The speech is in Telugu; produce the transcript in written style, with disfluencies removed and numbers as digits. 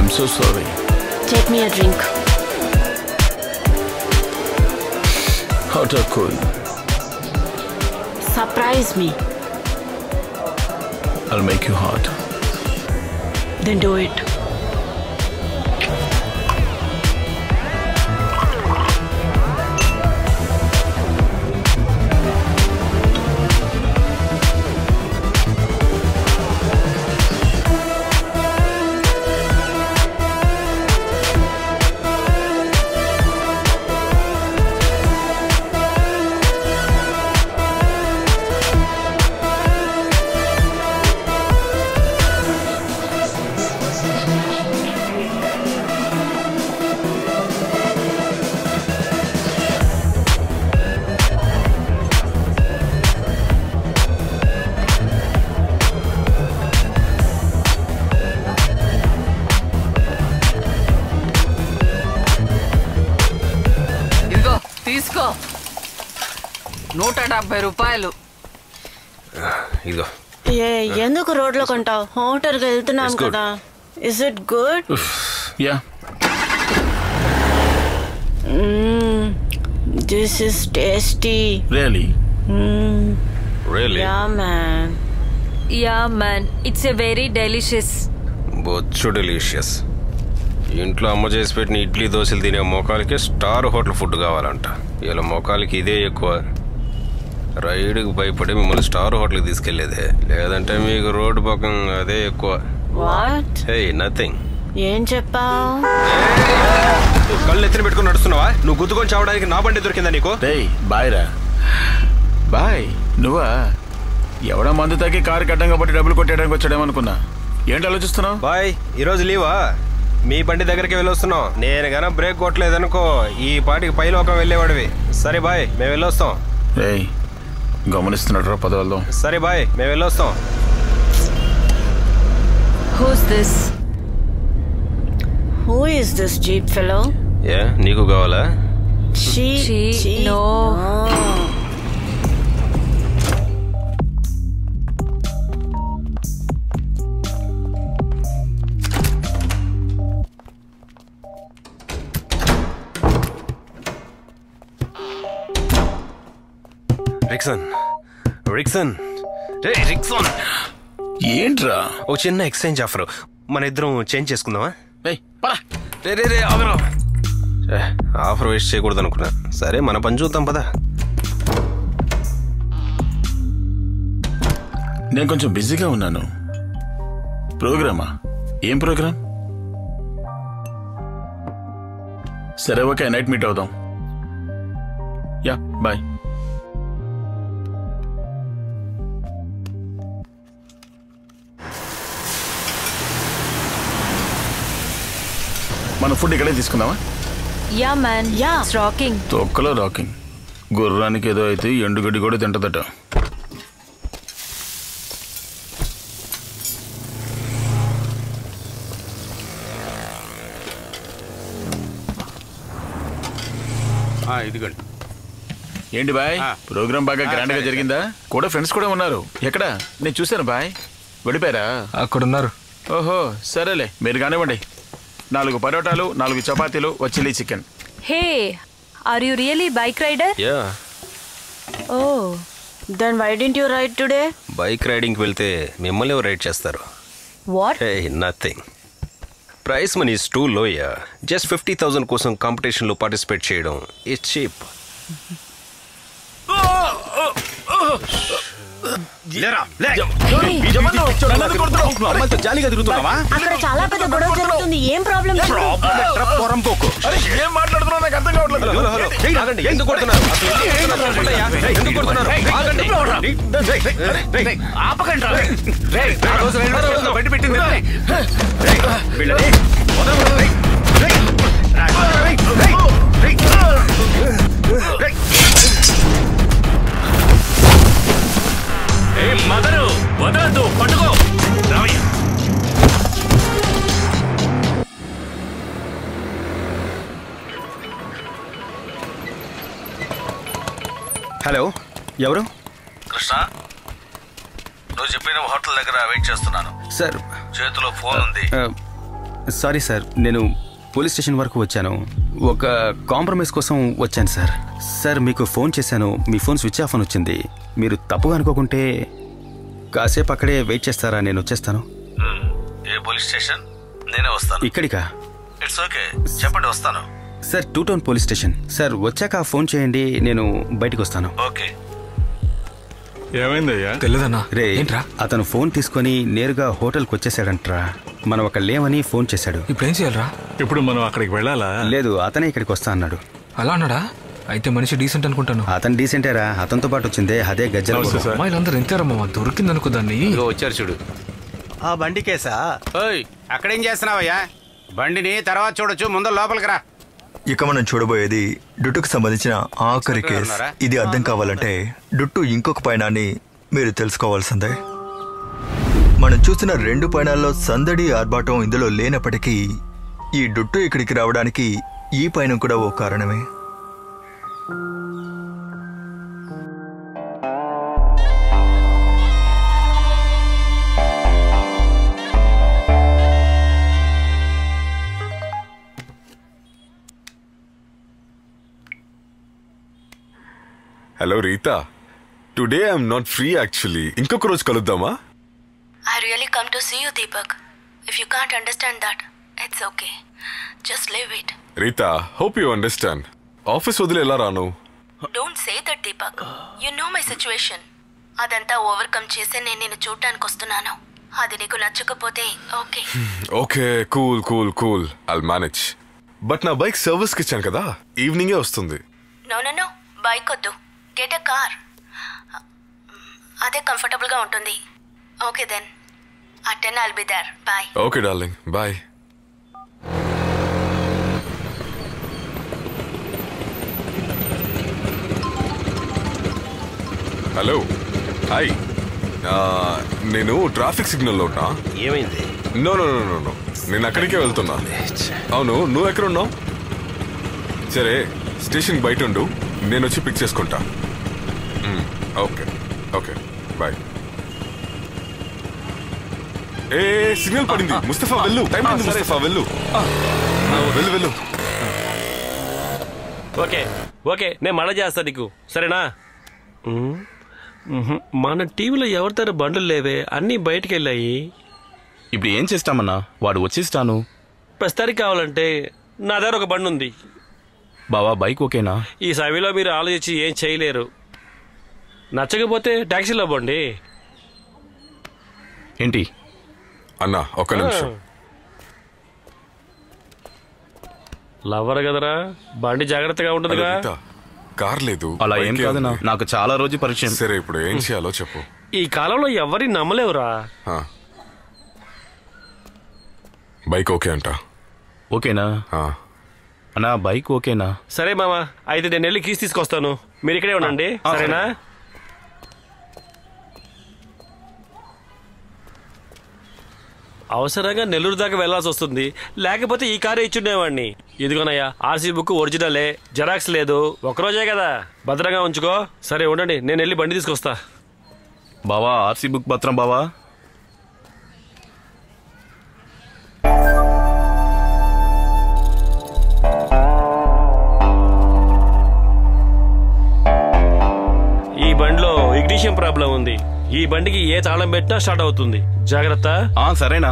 I'm so sorry. Take me a drink. Hot or cold? Surprise me. I'll make you hot. Then do it. తీసుకో 170 రూపాయలు. ఇదిగో. ఎందుకు రోడ్లో కొంటావు? హోటల్కి వెళ్తున్నాం కదా. Is it good? Yeah. This is tasty. Really? Really? Yeah, man. Yeah, man. It's a very delicious. బొచ్చు డెలిషియస్. ఇంట్లో అమ్మ చేసి పెట్టిన ఇడ్లీ దోశలు తినే మోకాలకి స్టార్ హోటల్ ఫుడ్ కావాలంట. ఇలా మోకాలకి ఇదే ఎక్కువ. రైడ్కి భయపడి మిమ్మల్ని స్టార్ హోటల్కి తీసుకెళ్లేదే, లేదంటే మీకు రోడ్డు పక్కన అదే ఎక్కువ. వాట్? Hey nothing. ఏం చెప్పావు? కళ్ళు ఎత్తిన పెట్టుకుని నడుస్తున్నావా? నువ్వు గుద్దుకొని చావడానికి నా బండి దొరికిందా నీకు? బాయ్ రా. బాయ్. నువ్వా? ఎవడా మందు తాకి కారు కట్టంగా పట్టి డబ్బులు కొట్టేయడానికి వచ్చాడేమనుకున్నా. ఏంటి ఆలోచిస్తున్నావు? బాయ్, ఈరోజు లీవా? మీ బండి దగ్గరికి వెళ్ళొస్తున్నాం. నేను గన బ్రేక్ కొట్టలేదనుకో ఈ పాటికి పైలోకం వెళ్ళేవాడివి. సరే బాయ్, మేము వెళ్ళొస్తాం. గమనిస్తున్నాడు రా, పదవల్దాం. సరే బాయ్, మేము వెళ్ళొస్తాం. Who's this? Who is this cheap fellow? ఏ నీకు కావాలా? No. రిక్సన్. ఏంట్రా? ఓ చిన్న ఎక్స్చేంజ్ ఆఫర్. మన ఇద్దరం చేంజ్ చేసుకుందామా? ఆఫర్ వేస్ట్ చేయకూడదు అనుకున్నా. సరే మన పని చూద్దాం పదా. నేను కొంచెం బిజీగా ఉన్నాను. ప్రోగ్రామా? ఏం ప్రోగ్రామ్? సరే ఓకే, నైట్ మీట్ అవుదాం. Yeah bye. మన ఫుడ్ ఇక్కడే తీసుకుందామా? Yeah, man. Yeah. It's rocking. తొక్కలో రాకింగ్. గుర్రానికి ఏదో అయితే ఎండుగడ్డి కూడా తింటదట. ఇదిగోండి. ఏంటి బాయ్, ప్రోగ్రామ్ బాగా గ్రాండ్ గా జరిగిందా? కూడా ఫ్రెండ్స్ కూడా ఉన్నారు. ఎక్కడ? నేను చూశాను బాయ్. వెళ్ళిపోయారా? అక్కడ ఉన్నారు. ఓహో సరేలే, మీరు కానివ్వండి. 4 పరోటాలు, 4 చపాతీలు, chilli chicken. Hey, are you really bike rider? Yeah. Oh. Then why didn't you ride today? Bike రైడింగ్కి వెళ్తే మిమ్మల్ని ఎవరు రైడ్ చేస్తారు? What? Hey nothing. Prize money is too low. Yeah, just 50,000 కోసం కాంపిటీషన్లో పార్టిసిపేట్ చేయడం ఇట్స్ చీప్. జాలీగా తిరుగుతున్నావా? అక్కడ చాలా పెద్ద గొడవ జరుగుతుంది. ఏం ప్రాబ్లం? ఏం మాట్లాడుతున్నా నాకు అర్థం కావట్లేదు. ఎందుకు కొడుతున్నారు? వదలద్దు, పట్టుకో. హలో, ఎవరు? కృష్ణ, నువ్వు చెప్పిన హోటల్ దగ్గర వెయిట్ చేస్తున్నాను సార్. చేతిలో ఫోన్ ఉంది. సారీ సార్, నేను పోలీస్ స్టేషన్ వరకు వచ్చాను. ఒక కాంప్రమైజ్ కోసం వచ్చాను సార్. సార్ మీకు ఫోన్ చేశాను, మీ ఫోన్ స్విచ్ ఆఫ్ అని వచ్చింది. మీరు తప్పుగా అనుకోకుంటే కాసేపు అక్కడే వెయిట్ చేస్తారా? నేను వచ్చేస్తాను. ఏ పోలీస్ స్టేషన్? నేనే వస్తాను. ఇక్కడికా? ఇట్స్ ఓకే, చెప్పండి, వస్తాను. Sir 2 town police station. Sir వచ్చాక ఫోన్ చేయండి, నేను బయటికి వస్తాను. ఓకే. ఏమైందయ్యా? తెలియదన్నా. రే, అతను ఫోన్ తీసుకొని నేరుగా హోటల్కి వచ్చేసాడంట్రా. మనం అక్కడ లేమని ఫోన్ చేశాడు. ఇప్పుడు ఏం చేయాలరా? ఇప్పుడు మనం అక్కడికి వెళ్ళాలా? లేదు, అతనే ఇక్కడికి వస్తా అన్నాడు. అలా అన్నాడా? అయితే మనిషి డీసెంట్ అనుకుంటాను. అతను డీసెంటేరా, అతనితో పాటు వచ్చిందే అదే గజ్జల. అమ్మాయిలందరూ ఇంతేరమ్మా, దొరికింది అనుకో దాన్ని. వచ్చారు చూడు. ఆ బండి కేసా? ఓయ్, అక్కడేం చేస్తున్నావయ్యా? బండిని తర్వాత చూడొచ్చు, ముందు లోపలికి రా. ఇక మనం చూడబోయేది డుట్టుకు సంబంధించిన ఆఖరి కేసు. ఇది అర్థం కావాలంటే డుట్టు ఇంకొక పయనాన్ని మీరు తెలుసుకోవాల్సిందే. మనం చూసిన 2 పయనాల్లో సందడి ఆర్భాటం ఇందులో లేనప్పటికీ ఈ డుట్టు ఇక్కడికి రావడానికి ఈ పయనం కూడా ఓ కారణమే. Hello Rita, today I'm not free actually. ఇంకొక రోజు కలుద్దామా? I really come to see you, Deepak. If you can't understand that, it's okay. Just leave it. Rita, hope you understand. Office వదిలి ఎలా రాను? Don't say that, Deepak. You know my situation. అదంతా ఓవర్కమ్ చేసి నేను నిన్ను చూడడానికి వస్తున్నాను. అది నీకు నచ్చకపోతే okay. Okay, cool cool cool, I'll manage. But నా బైక్ సర్వీస్కి ఇచ్చాను కదా, ఈవినింగే వస్తుంది. నో, బైక్ వద్దు. Get a car. అదే కంఫర్టబుల్గా ఉంటుంది. Okay then, at 10 I'll be there. Bye. Okay darling, bye. Hello, hi. నేను ట్రాఫిక్ సిగ్నల్లో ఉన్నా. ఏమైంది? నో, నేను అక్కడికే వెళ్తున్నా. అవును, నువ్వు ఎక్కడ ఉన్నావు? సరే, స్టేషన్ బయట ఉండు, నేను వచ్చి పిక్ చేసుకుంటా. Okay, bye. ఏ సిగ్నల్ పడింది. ముస్తఫా వెళ్ళు, టైం పడింది. ముస్తఫా వెళ్ళు. ఓకే, నేను మళ్ళా చేస్తా నీకు, సరేనా? మన టీవీలో ఎవరితో బండ్లు లేవే, అన్నీ బయటికి వెళ్ళాయి. ఇప్పుడు ఏం చేస్తామన్నా? వాడు వచ్చేస్తాను. ప్రస్తుతానికి కావాలంటే నా దగ్గర ఒక బండి ఉంది. బావా, బైక్ ఓకేనా? ఈ సమయంలో మీరు ఆలోచించి ఏం చేయలేరు. నచ్చకపోతే టాక్సీలో పోండి. ఏంటి అన్నా, ఒక్క నిమిషం. లవ్వరు కదరా, బండి జాగ్రత్తగా ఉంటుందిగా. కార్ లేదు. అలా ఏం కాదన్నా, నాకు చాలా రోజు పరిచయం. సరే, ఇప్పుడు ఏం చేయాలో చెప్పు. ఈ కాలంలో ఎవరిని నమ్మలేవురా. బైక్ ఓకే అంట. ఓకేనా అన్నా? బైక్ ఓకేనా? సరే మామా, అయితే నేను వెళ్ళి కీస్ తీసుకొస్తాను, మీరు ఇక్కడే ఉండండి, సరేనా? అవసరంగా నెల్లూరు దాకా వెళ్లాల్సి వస్తుంది, లేకపోతే ఈ కారే ఇచ్చుండేవాడిని. ఇదిగోనయ్యా, ఆర్సీ బుక్ ఒరిజినలే, జెరాక్స్ లేదు. ఒకరోజే కదా, భద్రంగా ఉంచుకో. సరే ఉండండి, నేను వెళ్ళి బండి తీసుకొస్తా. బావా, ఆర్సీ బుక్ భద్రం బావా. ఈ బండిలో ఇగ్నిషన్ ప్రాబ్లం ఉంది. ఈ బండికి ఏ తాళం పెట్టినా స్టార్ట్ అవుతుంది. జాగ్రత్త. సరేనా?